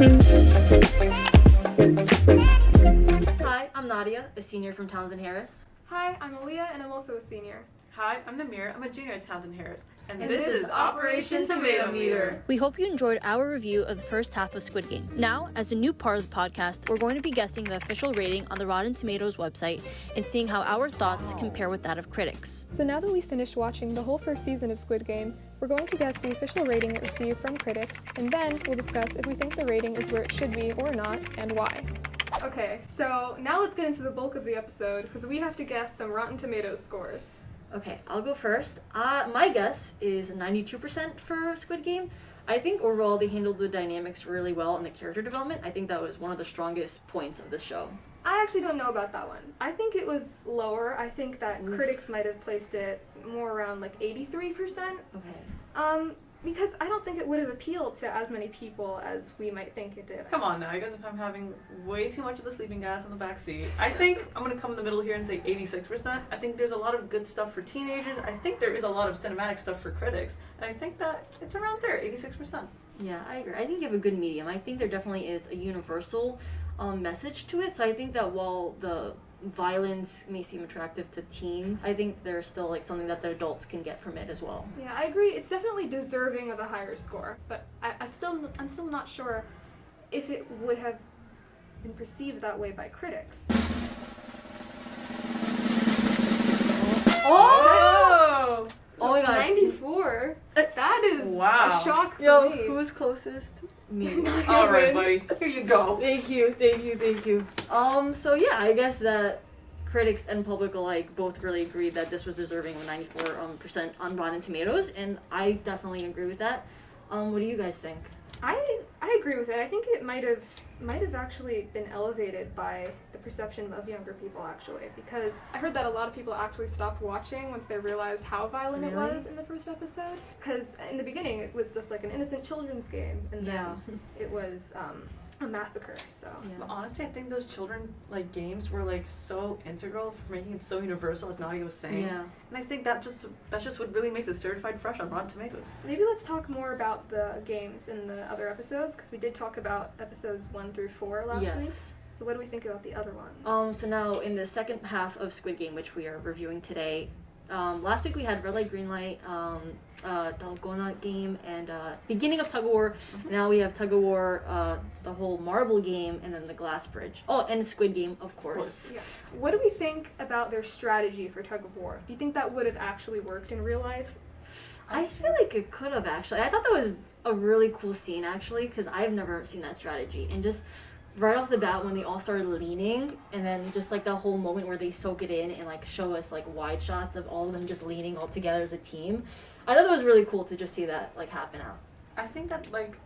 Hi, I'm Nadia, a senior from Townsend Harris. Hi, I'm Aaleia, and I'm also a senior. Hi, I'm Nameera. I'm a junior at Townsend Harris. And this is Operation Tomatometer. We hope you enjoyed our review of the first half of Squid Game. Now, as a new part of the podcast, we're going to be guessing the official rating on the Rotten Tomatoes website and seeing how our thoughts compare with that of critics. So now that we've finished watching the whole first season of Squid Game, we're going to guess the official rating it received from critics, and then we'll discuss if we think the rating is where it should be or not, and why. Okay, so now let's get into the bulk of the episode, because we have to guess some Rotten Tomatoes scores. Okay, I'll go first. My guess is 92% for Squid Game. I think overall they handled the dynamics really well and the character development. I think that was one of the strongest points of this show. I actually don't know about that one. I think it was lower. I think that critics might have placed it more around like 83%. Okay. Because I don't think it would have appealed to as many people as we might think it did. Come on now, you guys are having way too much of the sleeping gas in the back seat. I think I'm going to come in the middle here and say 86%. I think there's a lot of good stuff for teenagers. I think there is a lot of cinematic stuff for critics. And I think that it's around there, 86%. Yeah, I agree. I think you have a good medium. I think there definitely is a universal message to it. So I think that while the violence may seem attractive to teens, I think there's still like something that the adults can get from it as well. Yeah, I agree. It's definitely deserving of a higher score, but I'm still not sure if it would have been perceived that way by critics. Oh! Oh my god. 94? That is wow. a shock for Yo, me. who was closest? Me. Alright, buddy. Here you go. Thank you. So yeah, I guess that critics and public alike both really agreed that this was deserving of 94% on Rotten Tomatoes, and I definitely agree with that. What do you guys think? I agree with it. I think it might have actually been elevated by the perception of younger people, actually, because I heard that a lot of people actually stopped watching once they realized how violent it was in the first episode. Because in the beginning it was just like an innocent children's game, and then it was a massacre. So But honestly, I think those children games were so integral for making it so universal, as Nadia was saying. Yeah. And I think that's just what really makes it certified fresh on Rotten Tomatoes. maybe let's talk more about the games in the other episodes, because we did talk about episodes 1 through 4 last week. So what do we think about the other ones? So now in the second half of Squid Game, which we are reviewing today, last week we had Red Light, Green Light, Dalgona game, and beginning of Tug of War. Now we have Tug of War, the whole marble game, and then the glass bridge. Oh, and Squid Game, of course. Yeah. What do we think about their strategy for Tug of War? Do you think that would have actually worked in real life? I feel like it could have actually. I thought that was a really cool scene actually, because I've never seen that strategy, and just right off the bat when they all started leaning, and then just that whole moment where they soak it in and show us wide shots of all of them just leaning all together as a team. I thought that was really cool to just see that happen out. I think that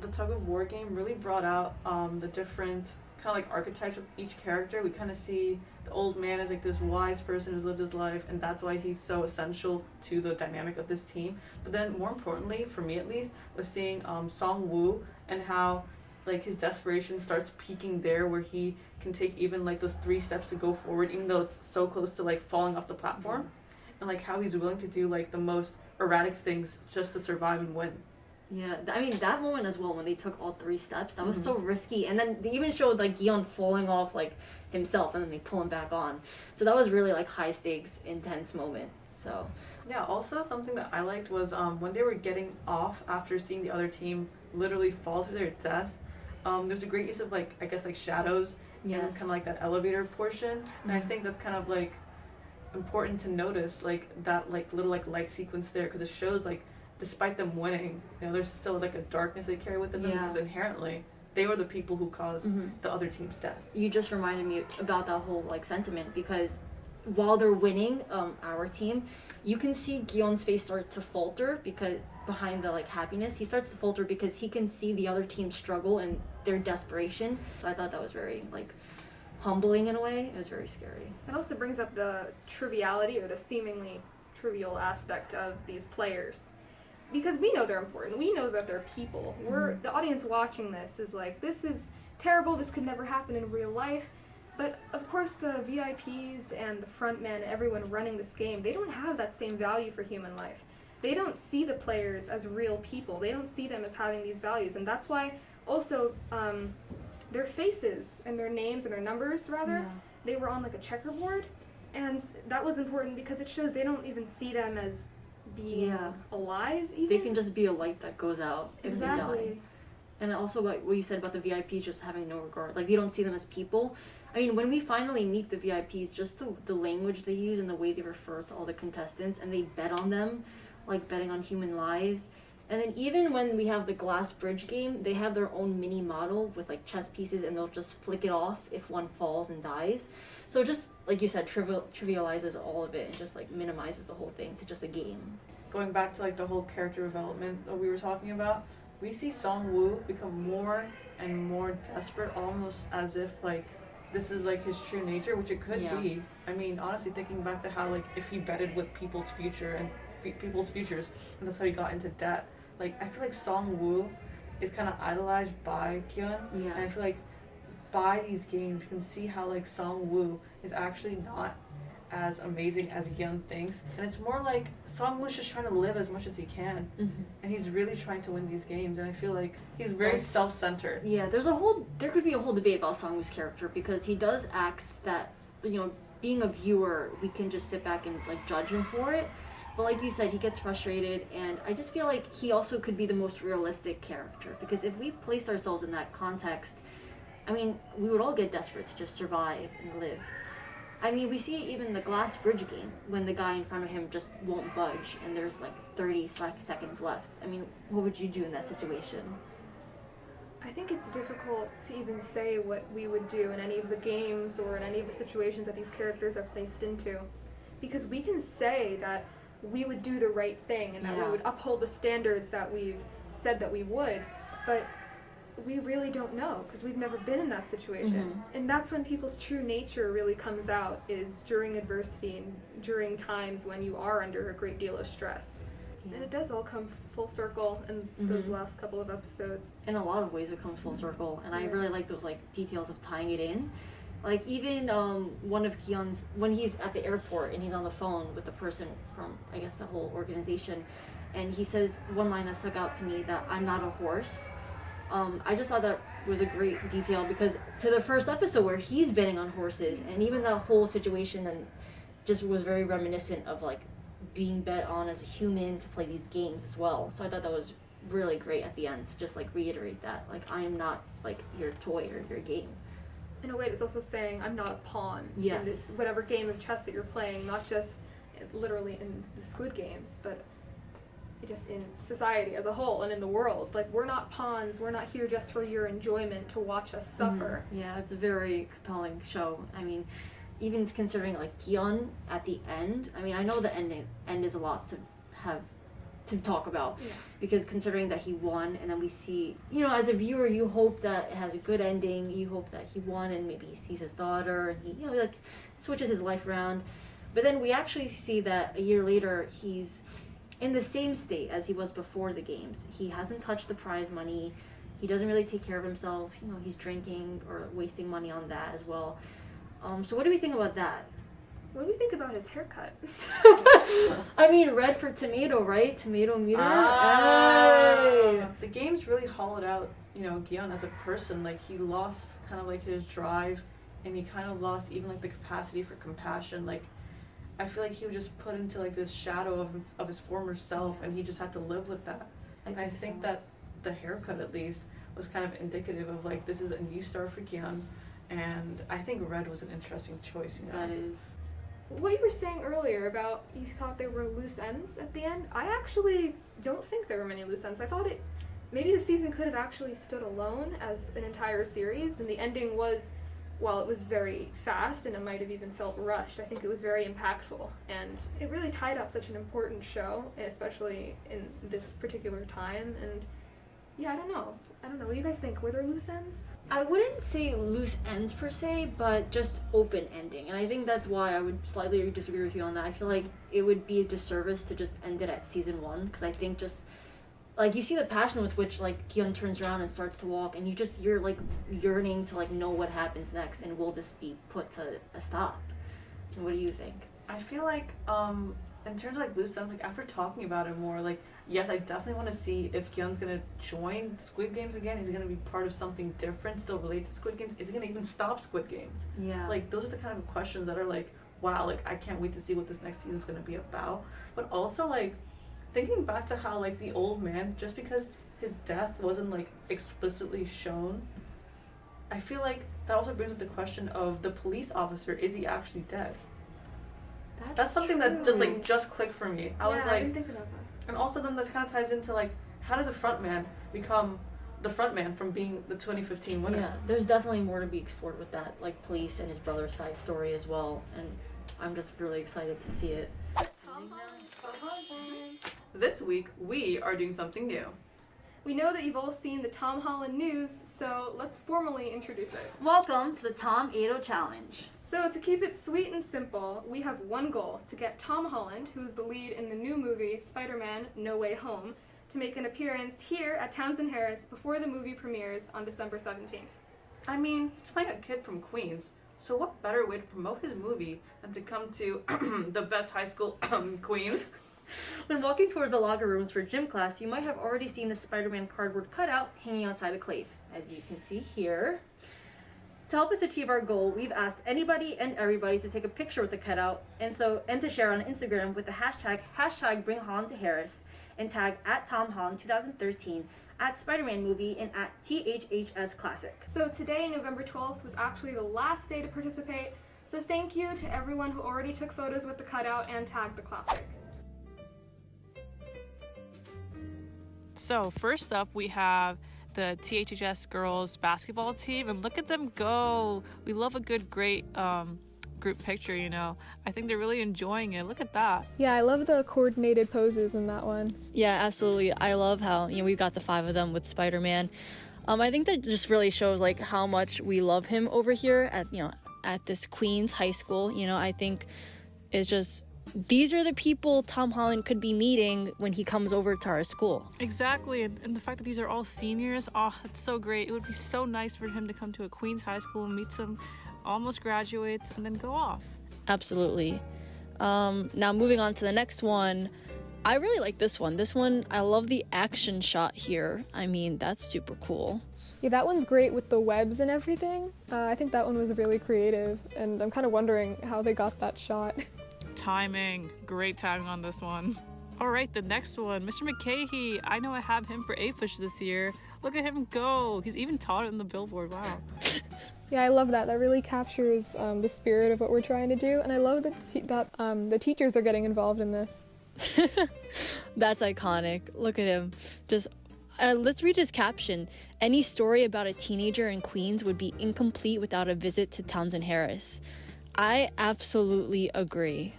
the Tug of War game really brought out the different kind of archetypes of each character. We kind of see the old man as this wise person who's lived his life, and that's why he's so essential to the dynamic of this team. But then more importantly, for me at least, was seeing Song Woo and how his desperation starts peaking there, where he can take even the 3 steps to go forward, even though it's so close to falling off the platform, and how he's willing to do the most erratic things just to survive and win. Yeah, I mean that moment as well when they took all 3 steps, that was so risky, and then they even showed Gion falling off himself, and then they pull him back on. So that was really high stakes, intense moment. So yeah, also something that I liked was when they were getting off after seeing the other team literally fall to their death. There's a great use of shadows and kind of that elevator portion, and I think that's kind of important to notice that little light sequence there, because it shows despite them winning, there's still a darkness they carry within them, because inherently they were the people who caused the other team's death. You just reminded me about that whole sentiment, because while they're winning, our team, you can see Gion's face start to falter, because behind the happiness, he starts to falter because he can see the other team struggle and their desperation. So I thought that was very humbling in a way. It was very scary. It also brings up the triviality, or the seemingly trivial aspect of these players, because we know they're important. We know that they're people. We're the audience watching this is this is terrible. This could never happen in real life. But of course the VIPs and the frontmen, everyone running this game, they don't have that same value for human life. They don't see the players as real people. They don't see them as having these values, and that's why also, their faces and their names and their numbers, rather, they were on like a checkerboard. And that was important because it shows they don't even see them as being alive, even. They can just be a light that goes out if they die. Exactly. And also what you said about the VIPs just having no regard. Like, they don't see them as people. I mean, when we finally meet the VIPs, just the language they use and the way they refer to all the contestants, and they bet on them, like betting on human lives. And then even when we have the glass bridge game, they have their own mini model with like chess pieces, and they'll just flick it off if one falls and dies. So just, like you said, trivializes all of it and just like minimizes the whole thing to just a game. Going back to like the whole character development that we were talking about, we see Song Woo become more and more desperate, almost as if like this is like his true nature, which it could be. I mean, honestly, thinking back to how like if he betted with people's future and people's futures, and that's how he got into debt. Like, I feel like Song Woo is kind of idolized by Kyun, and I feel like by these games you can see how like Song Woo is actually not as amazing as Kyun thinks, and it's more like Song Woo's just trying to live as much as he can, and he's really trying to win these games, and I feel like he's very self-centered. Yeah, there could be a whole debate about Song Woo's character, because he does acts that, you know, being a viewer, we can just sit back and like judge him for it. But like you said, he gets frustrated, and I just feel like he also could be the most realistic character, because if we placed ourselves in that context, I mean, we would all get desperate to just survive and live. I mean, we see it even in the glass bridge game, when the guy in front of him just won't budge, and there's like 30 seconds left. I mean, what would you do in that situation? I think it's difficult to even say what we would do in any of the games or in any of the situations that these characters are placed into. Because we can say that we would do the right thing and that we would uphold the standards that we've said that we would, but we really don't know because we've never been in that situation. And that's when people's true nature really comes out, is during adversity and during times when you are under a great deal of stress. And it does all come full circle in those last couple of episodes. In a lot of ways it comes full circle, and I really like those like details of tying it in. Like even one of Kyun's, when he's at the airport and he's on the phone with the person from, I guess, the whole organization, and he says one line that stuck out to me, that I'm not a horse. I just thought that was a great detail, because to the first episode where he's betting on horses, and even that whole situation, and just was very reminiscent of like being bet on as a human to play these games as well. So I thought that was really great at the end to just like reiterate that, like, I am not like your toy or your game. In a way, it's also saying I'm not a pawn in this whatever game of chess that you're playing, not just literally in the Squid Games, but just in society as a whole and in the world. Like, we're not pawns, we're not here just for your enjoyment to watch us suffer. Yeah, it's a very compelling show. I mean, even considering like Kyun at the end, I mean, I know the end is a lot to have to talk about, because considering that he won, and then we see, you know, as a viewer, you hope that it has a good ending, you hope that he won and maybe he sees his daughter and he, you know, like switches his life around. But then we actually see that a year later he's in the same state as he was before the games. He hasn't touched the prize money, he doesn't really take care of himself, you know, he's drinking or wasting money on that as well. So what do we think about that? What do we think about his haircut? I mean, red for tomato, right? Tomato meter. The games really hollowed out, you know, Gyeon as a person. Like, he lost kind of like his drive, and he kind of lost even like the capacity for compassion. Like, I feel like he was just put into like this shadow of his former self, and he just had to live with that. And I think that the haircut, at least, was kind of indicative of like, this is a new start for Gyeon, and I think red was an interesting choice. You know? That is. What you were saying earlier about you thought there were loose ends at the end, I actually don't think there were many loose ends. I thought maybe the season could have actually stood alone as an entire series, and the ending was, while it was very fast and it might have even felt rushed, I think it was very impactful, and it really tied up such an important show, especially in this particular time. And yeah, I don't know. What do you guys think? Were there loose ends? I wouldn't say loose ends per se, but just open ending. And I think that's why I would slightly disagree with you on that. I feel like it would be a disservice to just end it at season 1, because I think just, like, you see the passion with which, like, Kyun turns around and starts to walk, and you're, like, yearning to, like, know what happens next, and will this be put to a stop? And what do you think? I feel like in terms of like loose ends, like after talking about it more, like yes, I definitely want to see if Kyun's gonna join Squid Games again. Is he gonna be part of something different, still related to Squid Games? Is he gonna even stop Squid Games? Yeah. Like those are the kind of questions that are like, wow, like I can't wait to see what this next season's gonna be about. But also like thinking back to how like the old man, just because his death wasn't like explicitly shown, I feel like that also brings up the question of the police officer. Is he actually dead? That's something that just clicked for me. I was like, I didn't think about that. and also then that kind of ties into like, how did the front man become the front man from being the 2015 winner? Yeah, there's definitely more to be explored with that, like police and his brother's side story as well, and I'm just really excited to see it. This week we are doing something new. We know that you've all seen the Tom Holland news, so let's formally introduce it. Welcome to the Tom 80 Challenge. So to keep it sweet and simple, we have one goal: to get Tom Holland, who's the lead in the new movie Spider-Man: No Way Home, to make an appearance here at Townsend Harris before the movie premieres on December 17th. I mean, he's playing a kid from Queens, so what better way to promote his movie than to come to the best high school, Queens? When walking towards the locker rooms for gym class, you might have already seen the Spider-Man cardboard cutout hanging outside the clave, as you can see here. To help us achieve our goal, we've asked anybody and everybody to take a picture with the cutout and to share on Instagram with the hashtag Bring Holland to Harris, and tag at Tom Holland 2013, at Spider-Man Movie, and at THHS Classic. So today, November 12th, was actually the last day to participate, so thank you to everyone who already took photos with the cutout and tagged the classic. So first up, we have the THHS girls basketball team, and look at them go. We love a good, great group picture, you know. I think they're really enjoying it. Look at that. Yeah, I love the coordinated poses in that one. Yeah, absolutely. I love how, we've got the 5 of them with Spider-Man. I think that just really shows like how much we love him over here at this Queens high school. I think it's just, these are the people Tom Holland could be meeting when he comes over to our school. Exactly, and the fact that these are all seniors, that's so great. It would be so nice for him to come to a Queens high school and meet some almost graduates and then go off. Absolutely. Now moving on to the next one, I really like this one. This one, I love the action shot here. I mean, that's super cool. Yeah, that one's great with the webs and everything. I think that one was really creative, and I'm kind of wondering how they got that shot. Timing. Great timing on this one. All right, the next one, Mr. McKahee. I know I have him for A-Push this year. Look at him go. He's even taller than the billboard. Wow. Yeah, I love that. That really captures the spirit of what we're trying to do, and I love that the teachers are getting involved in this. That's iconic. Look at him. Just let's read his caption. Any story about a teenager in Queens would be incomplete without a visit to Townsend Harris. I absolutely agree.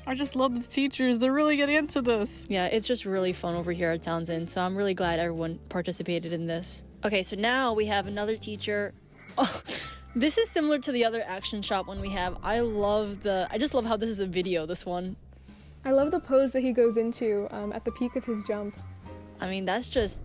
I just love the teachers. They're really getting into this. Yeah, it's just really fun over here at Townsend, so I'm really glad everyone participated in this. Okay, so now we have another teacher. Oh, this is similar to the other action shot one we have. I just love how this is a video, this one. I love the pose that he goes into at the peak of his jump. I mean, that's just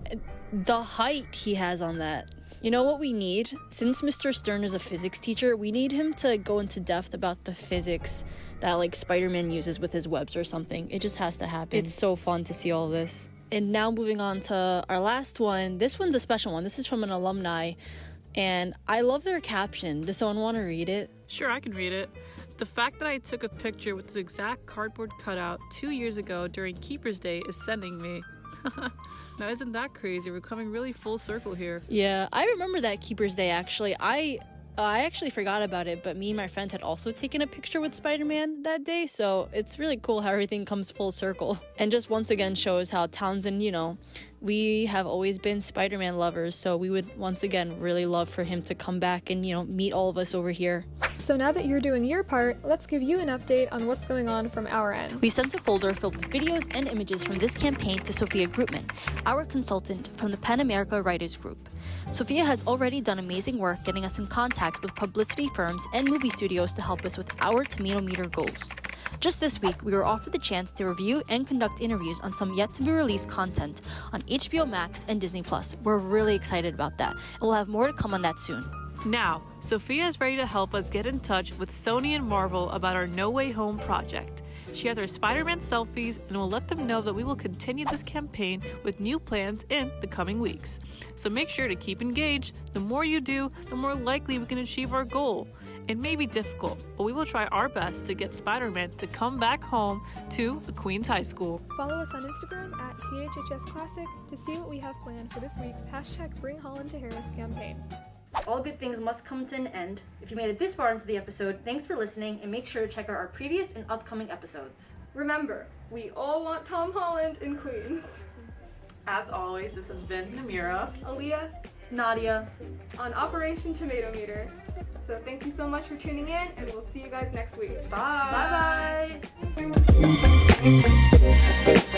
the height he has on that. You know what we need? Since Mr. Stern is a physics teacher, we need him to go into depth about the physics that like Spider-Man uses with his webs or something. It just has to happen. It's so fun to see all this. And now moving on to our last one. This one's a special one. This is from an alumni, and I love their caption. Does someone want to read it? Sure, I can read it. The fact that I took a picture with this exact cardboard cutout 2 years ago during Keeper's Day is sending me. Now, isn't that crazy? We're coming really full circle here. Yeah, I remember that Keeper's Day, actually. I actually forgot about it, but me and my friend had also taken a picture with Spider-Man that day, so it's really cool how everything comes full circle. And just once again shows how Townsend, we have always been Spider-Man lovers, so we would once again really love for him to come back and, meet all of us over here. So now that you're doing your part, let's give you an update on what's going on from our end. We sent a folder filled with videos and images from this campaign to Sofia Groopman, our consultant from the Pan America Writers Group. Sofia has already done amazing work getting us in contact with publicity firms and movie studios to help us with our Tomatometer goals. Just this week, we were offered the chance to review and conduct interviews on some yet-to-be-released content on HBO Max and Disney+. We're really excited about that, and we'll have more to come on that soon. Now, Sophia is ready to help us get in touch with Sony and Marvel about our No Way Home project. She has her Spider-Man selfies and will let them know that we will continue this campaign with new plans in the coming weeks. So make sure to keep engaged. The more you do, the more likely we can achieve our goal. It may be difficult, but we will try our best to get Spider-Man to come back home to the Queens High School. Follow us on Instagram at THHS Classic to see what we have planned for this week's #Bring Holland to Harris campaign. All good things must come to an end. If you made it this far into the episode, thanks for listening, and make sure to check out our previous and upcoming episodes. Remember, we all want Tom Holland in Queens. As always, this has been Nameera, Aaleia, Nadia. on Operation Tomatometer. So thank you so much for tuning in, and we'll see you guys next week. bye! Bye bye.